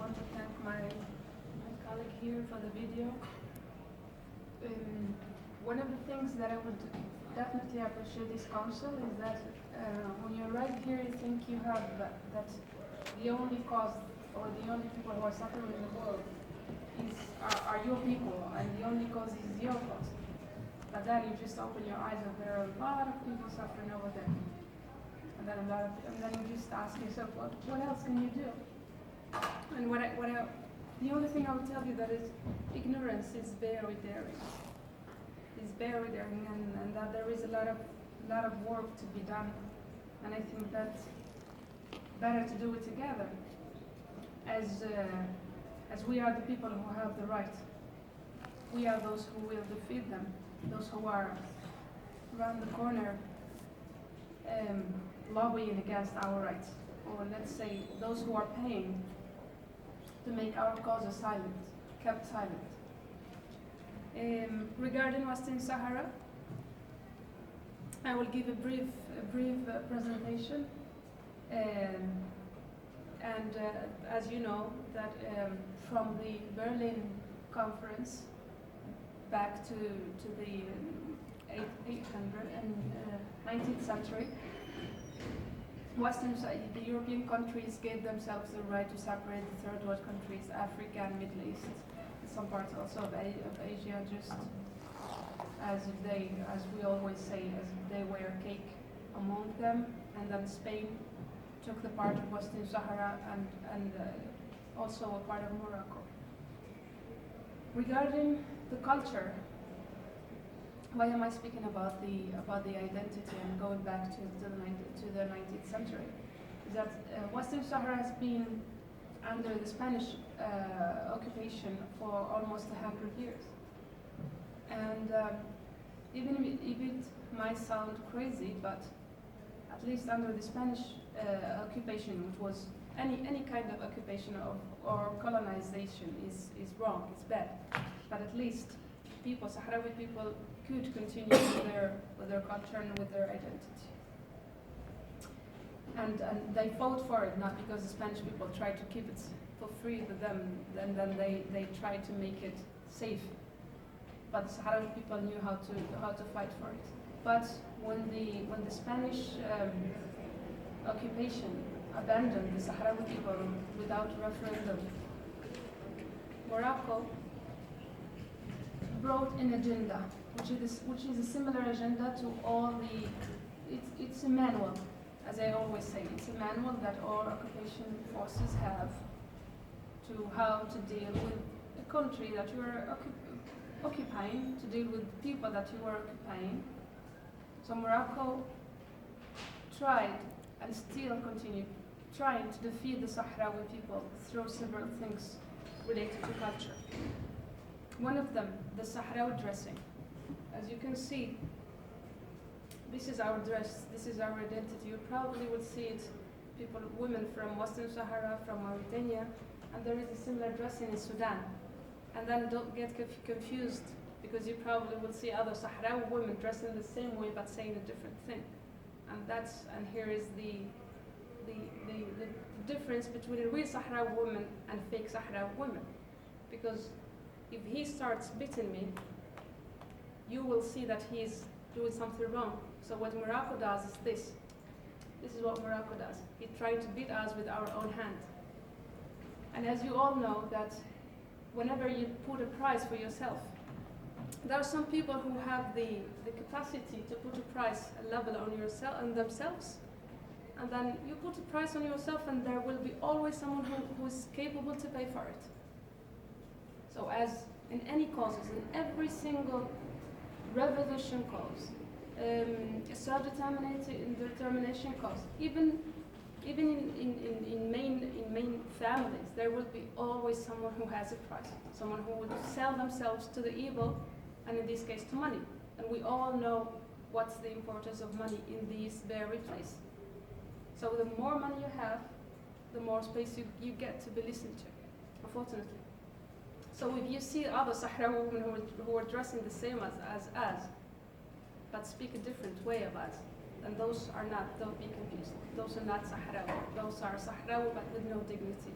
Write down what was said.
want to thank my colleague here for the video. One of the things that I would definitely appreciate this council is that when you arrive here, you think you have that the only cause or the only people who are suffering in the world are your people, and the only cause is your cause. But then you just open your eyes and there are a lot of people suffering over there. And then you just ask yourself, what else can you do? And the only thing I would tell you that is ignorance is very daring. It's very daring, and that there is a lot of work to be done. And I think that's better to do it together, as we are the people who have the right. We are those who will defeat them, those who are around the corner lobbying against our rights, or let's say those who are paying to make our causes kept silent. Regarding Western Sahara, I will give a brief presentation. As you know, that from the Berlin conference back to the 800 and 19th century, the European countries gave themselves the right to separate the third world countries, Africa and Middle East, and some parts also of Asia, just as we always say, as if they were a cake among them. And then Spain took the part of Western Sahara and also a part of Morocco. Regarding the culture, why am I speaking about the identity and going back to the 19th century? Is that Western Sahara has been under the Spanish occupation for almost 100 years, and even if it might sound crazy, but at least under the Spanish occupation, which was any kind of occupation or colonization is wrong, it's bad, but at least Sahrawi people could continue with their culture and with their identity. And they fought for it, not because the Spanish people tried to keep it for free with them, and then they tried to make it safe. But the Sahrawi people knew how to fight for it. But when the Spanish occupation abandoned the Sahrawi people without referendum, Morocco brought an agenda, which is a similar agenda to all the. It's a manual, as I always say. It's a manual that all occupation forces have to how to deal with a country that you are occupying, to deal with people that you are occupying. So Morocco tried and still continue trying to defeat the Sahrawi people through several things related to culture. One of them, the Sahrawi dressing. As you can see, this is our dress, this is our identity. You probably will see it, women from Western Sahara, from Mauritania, and there is a similar dressing in Sudan. And then don't get confused, because you probably will see other Sahrawi women dressing the same way but saying a different thing. And here is the difference between a real Sahrawi woman and fake Sahrawi women. Because if he starts beating me, you will see that he's doing something wrong. So what Morocco does is this. This is what Morocco does. He tried to beat us with our own hand. And as you all know, that whenever you put a price for yourself, there are some people who have the capacity to put a price, a level on themselves, and then you put a price on yourself, and there will be always someone who is capable to pay for it. So as in any causes, in every single revolution cause, self-determination cause, even in main families, there will be always someone who has a price, someone who would sell themselves to the evil, and in this case to money. And we all know what's the importance of money in this very place. So the more money you have, the more space you get to be listened to, unfortunately. So if you see other Sahrawi women who are dressing the same as us, but speak a different way of us, then those are not, don't be confused. Those are not Sahrawi. Those are Sahrawi but with no dignity.